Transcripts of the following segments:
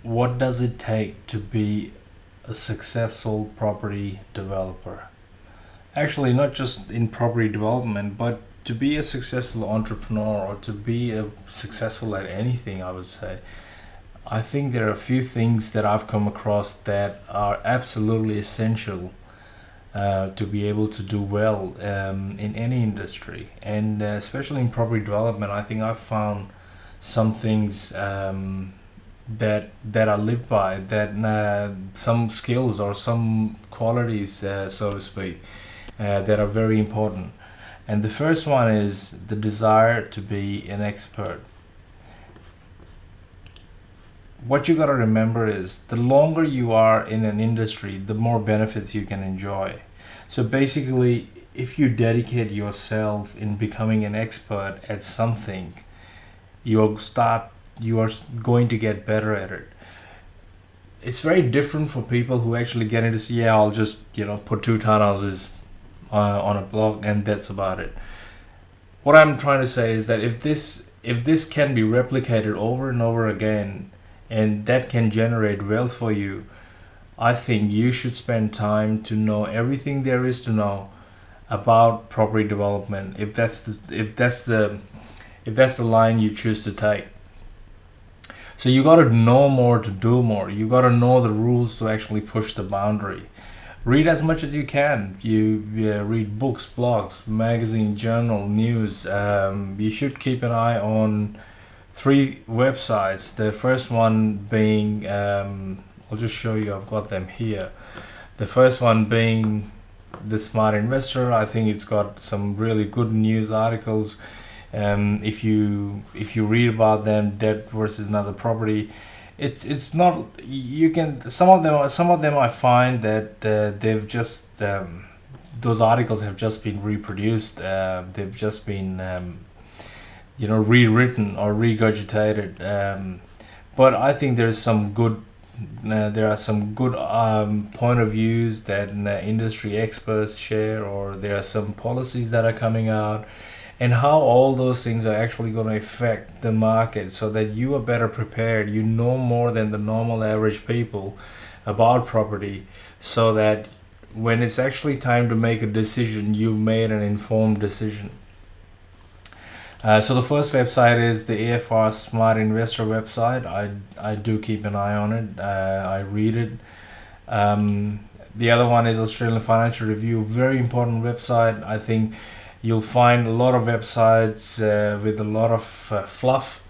what does it take to be a successful property developer? Actually, not just in property development, but to be a successful entrepreneur or to be a successful at anything, I would say. I think there are a few things that I've come across that are absolutely essential to be able to do well in any industry, and especially in property development. I think I've found some things that I live by, that some skills or some qualities, so to speak, that are very important. And the first one is the desire to be an expert. What you got to remember is the longer you are in an industry, the more benefits you can enjoy. So basically, if you dedicate yourself in becoming an expert at something, you are going to get better at it. It's very different for people who actually get into, yeah, I'll just put two townhouses on a block and that's about it. What I'm trying to say is that if this can be replicated over and over again, and that can generate wealth for you, I think you should spend time to know everything there is to know about property development. If that's the line you choose to take. So you got to know more to do more. You got to know the rules to actually push the boundary. Read as much as you can. You read books, blogs, magazine, journal, news. You should keep an eye on three websites. The first one being, I'll just show you, I've got them here. The first one being The Smart Investor. I think it's got some really good news articles. If you read about them, debt versus another property, it's not, you can, some of them I find that they've just those articles have just been reproduced. They've just been rewritten or regurgitated. But I think there are some good point of views that industry experts share, or there are some policies that are coming out, and how all those things are actually going to affect the market, so that you are better prepared. You know more than the normal average people about property, so that when it's actually time to make a decision, you've made an informed decision. So the first website is the AFR Smart Investor website. I do keep an eye on it. I read it. The other one is Australian Financial Review, very important website. I think you'll find a lot of websites with a lot of fluff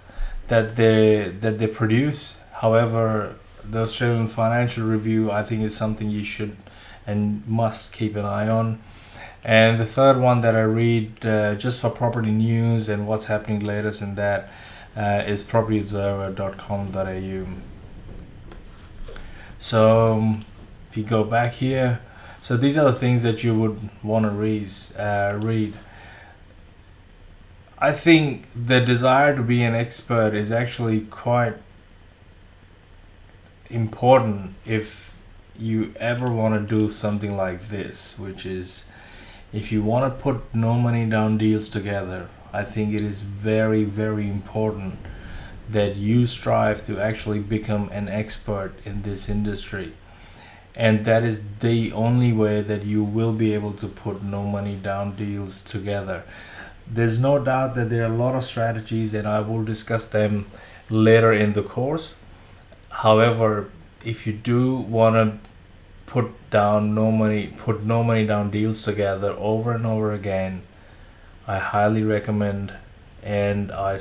that they produce. However, the Australian Financial Review, I think, is something you should and must keep an eye on. And the third one that I read just for property news and what's happening latest in that is propertyobserver.com.au. So if you go back here, so these are the things that you would want to read. I think the desire to be an expert is actually quite important if you ever want to do something like this, which is, if you want to put no money down deals together, I think it is very, very important that you strive to actually become an expert in this industry. And that is the only way that you will be able to put no money down deals together. There's no doubt that there are a lot of strategies, and I will discuss them later in the course. However, if you do want to put no money down deals together over and over again, I highly recommend, and I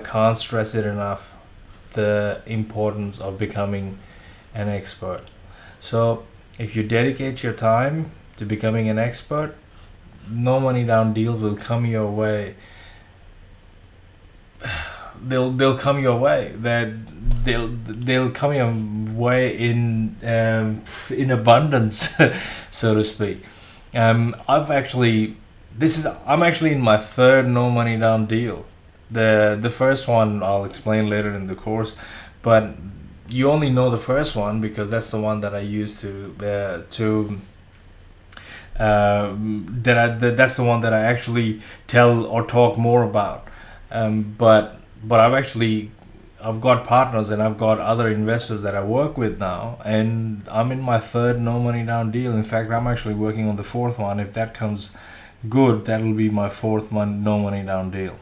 can't stress it enough, the importance of becoming an expert. So if you dedicate your time to becoming an expert, no money down deals will come your way. They'll come your way. They'll come your way in abundance, so to speak. I'm actually in my third no money down deal. The first one I'll explain later in the course, but you only know the first one because that's the one that I used that's the one that I actually tell or talk more about. But I've actually I've got partners and I've got other investors that I work with now, and I'm in my third no money down deal. In fact, I'm actually working on the fourth one. If that comes good, that'll be my fourth no money down deal.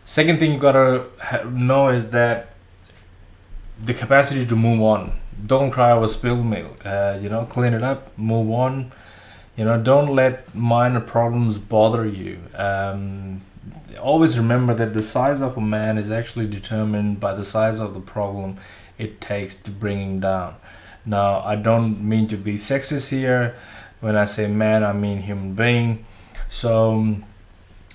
Second thing you gotta know is that the capacity to move on. Don't cry over spilled milk. Clean it up, move on. Don't let minor problems bother you. Always remember that the size of a man is actually determined by the size of the problem it takes to bring him down. Now, I don't mean to be sexist here. When I say man, I mean human being. So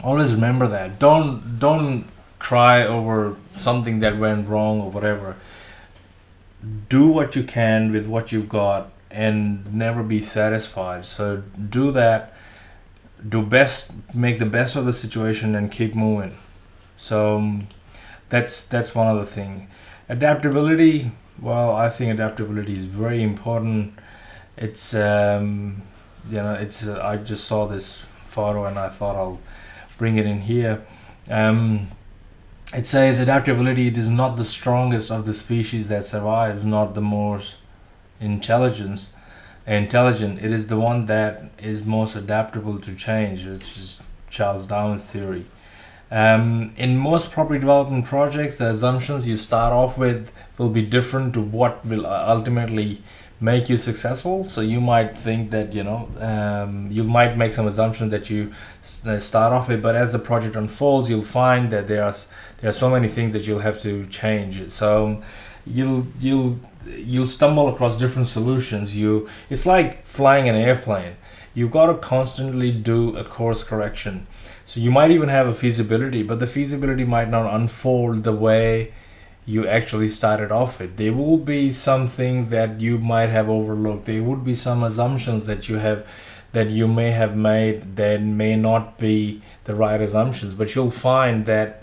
always remember that. Don't cry over something that went wrong or whatever. Do what you can with what you've got and never be satisfied. So do that. Make the best of the situation and keep moving. So that's one other thing. Adaptability. Well, I think adaptability is very important. It's I just saw this photo and I thought I'll bring it in here. It says adaptability is not the strongest of the species that survives, not the most intelligent. It is the one that is most adaptable to change, which is Charles Darwin's theory. In most property development projects, the assumptions you start off with will be different to what will ultimately make you successful. So you might think that you might make some assumptions that you start off with, but as the project unfolds, you'll find that there are so many things that you'll have to change. So you'll stumble across different solutions. It's like flying an airplane. You've got to constantly do a course correction. So you might even have a feasibility, but the feasibility might not unfold the way you actually started off with. There will be some things that you might have overlooked. There would be some assumptions that you may have made that may not be the right assumptions, but you'll find that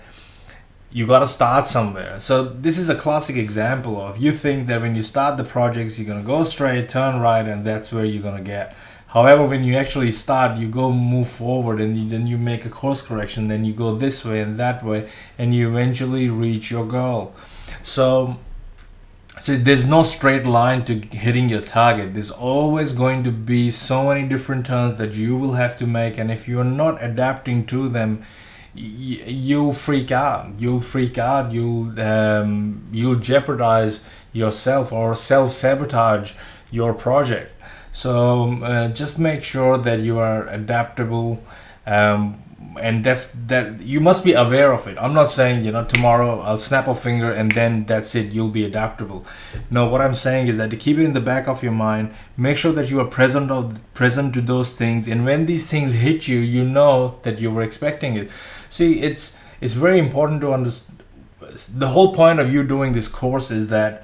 you got to start somewhere. So this is a classic example of, you think that when you start the projects you're going to go straight, turn right, and that's where you're going to get. However, when you actually start, you move forward, and then you make a course correction, then you go this way and that way, and you eventually reach your goal. So there's no straight line to hitting your target. There's always going to be so many different turns that you will have to make, and if you're not adapting to them, you'll freak out. You'll jeopardize yourself or self-sabotage your project. So just make sure that you are adaptable, and that you must be aware of it. I'm not saying tomorrow I'll snap a finger and then that's it, you'll be adaptable. No, what I'm saying is that to keep it in the back of your mind, make sure that you are present to those things, and when these things hit you, you know that you were expecting it. See, it's very important to understand. The whole point of you doing this course is that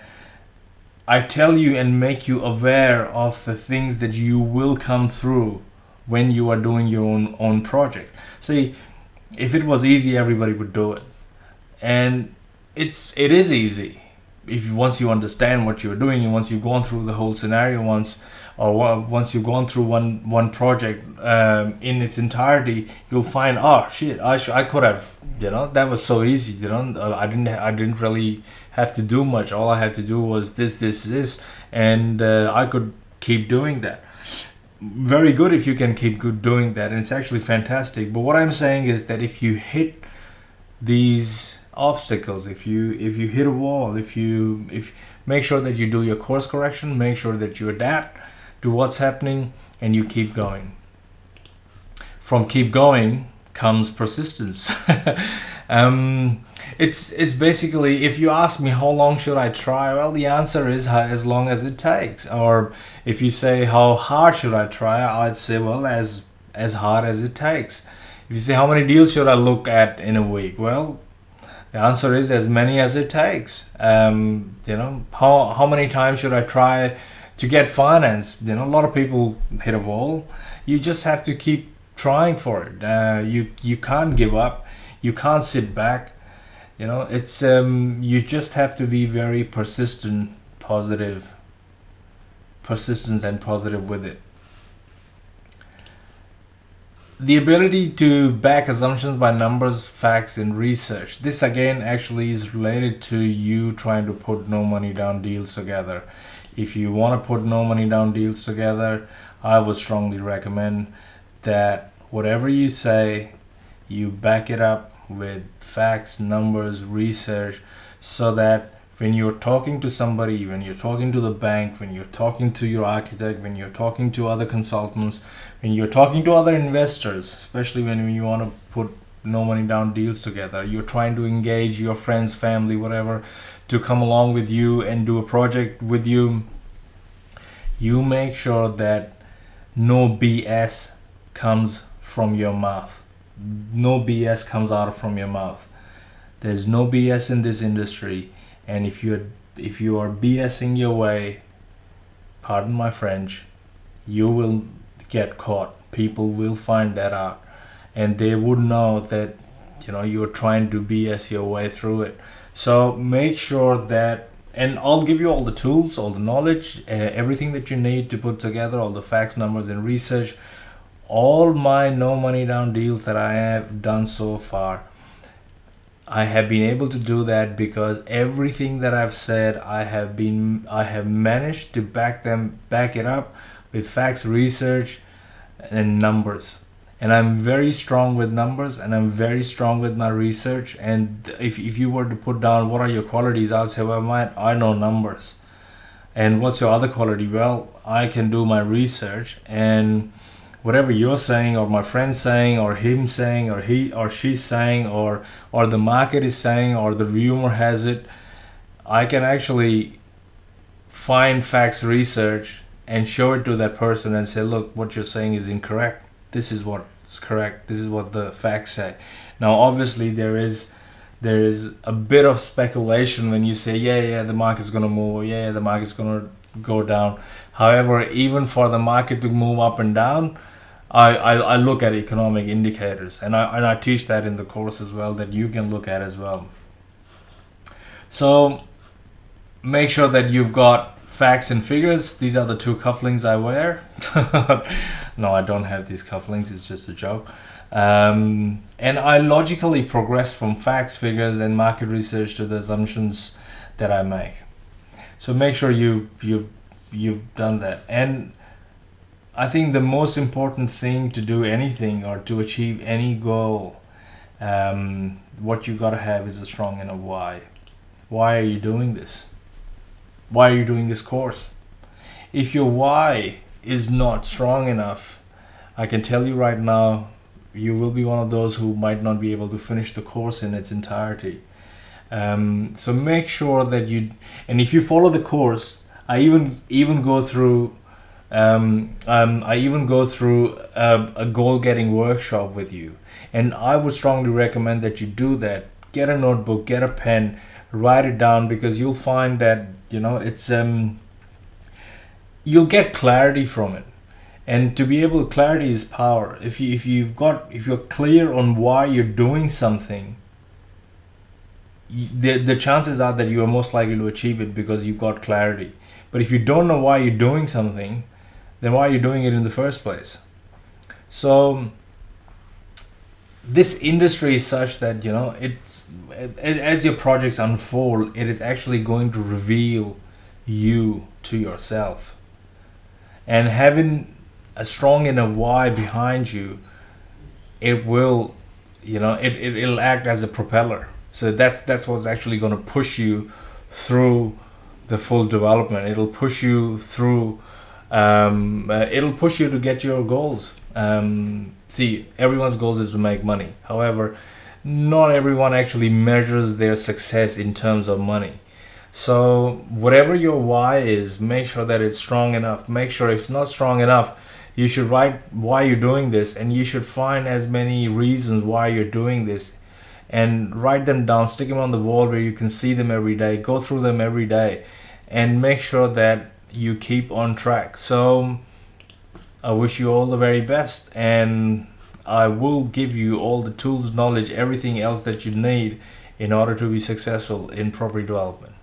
I tell you and make you aware of the things that you will come through when you are doing your own project. See, if it was easy, everybody would do it, and it is easy once you understand what you're doing, and once you've gone through the whole scenario once you've gone through one project in its entirety, you'll find, oh shit, I could have, that was so easy, I didn't really have to do much. All I had to do was this, and I could keep doing that. Very good if you can keep doing that, and it's actually fantastic. But what I'm saying is that if you hit these obstacles, if you hit a wall, if make sure that you do your course correction, make sure that you adapt to what's happening, and you keep going. From keep going comes persistence. It's basically, if you ask me how long should I try, well, the answer is as long as it takes. Or if you say how hard should I try, I'd say, well, as hard as it takes. If you say how many deals should I look at in a week, well, the answer is as many as it takes. How many times should I try to get finance? A lot of people hit a wall. You just have to keep trying for it. You can't give up. You can't sit back. It's you just have to be very persistent and positive with it. The ability to back assumptions by numbers, facts, and research. This again actually is related to you trying to put no money down deals together. If you want to put no money down deals together, I would strongly recommend that whatever you say, you back it up with facts, numbers, research, so that when you're talking to somebody, when you're talking to the bank, when you're talking to your architect, when you're talking to other consultants, when you're talking to other investors, especially when you want to put no money down deals together, you're trying to engage your friends, family, whatever, to come along with you and do a project with you, you make sure that no BS comes from your mouth. No BS comes out from your mouth. There's no BS in this industry, and if you are BSing your way, pardon my French, you will get caught. People will find that out, and they would know that you're trying to BS your way through it. So make sure that, and I'll give you all the tools, all the knowledge, everything that you need to put together, all the facts, numbers, and research. All my no money down deals that I have done so far, I have been able to do that because everything that I've said, I have managed to back it up with facts, research, and numbers. And I'm very strong with numbers, and I'm very strong with my research. And if you were to put down what are your qualities, I would say, well, I know numbers. And what's your other quality? Well, I can do my research, and whatever you're saying, or my friend's saying, or him saying, or he or she's saying, or the market is saying, or the rumor has it, I can actually find facts, research, and show it to that person and say, look, what you're saying is incorrect. This is what's correct. This is what the facts say. Now, obviously, there is a bit of speculation when you say, yeah, the market's going to move, or yeah, the market's going to go down. However, even for the market to move up and down, I look at economic indicators, and I teach that in the course as well, that you can look at as well. So make sure that you've got facts and figures. These are the two cufflinks I wear. No, I don't have these cufflinks, it's just a joke. And I logically progress from facts, figures, and market research to the assumptions that I make. So make sure you've done that. And I think the most important thing to do anything, or to achieve any goal, what you gotta have is a strong inner why. Why are you doing this? Why are you doing this course? If your why is not strong enough, I can tell you right now, you will be one of those who might not be able to finish the course in its entirety. So make sure that and if you follow the course, I even go through a goal-getting workshop with you, and I would strongly recommend that you do that. Get a notebook, get a pen, write it down, because you'll find that it's you'll get clarity from it. And to be able, clarity is power. If you're clear on why you're doing something, the chances are that you are most likely to achieve it because you've got clarity. But if you don't know why you're doing something, then why are you doing it in the first place? So this industry is such that it's, as your projects unfold, it is actually going to reveal you to yourself. And having a strong inner why behind you, it will, it'll act as a propeller. So that's what's actually going to push you through the full development. It'll push you through. It'll push you to get your goals. See, everyone's goals is to make money. However, not everyone actually measures their success in terms of money. So whatever your why is, make sure that it's strong enough. Make sure if it's not strong enough, you should write why you're doing this, and you should find as many reasons why you're doing this, and write them down, stick them on the wall where you can see them every day, go through them every day, and make sure that you keep on track. So I wish you all the very best, and I will give you all the tools, knowledge, everything else that you need in order to be successful in property development.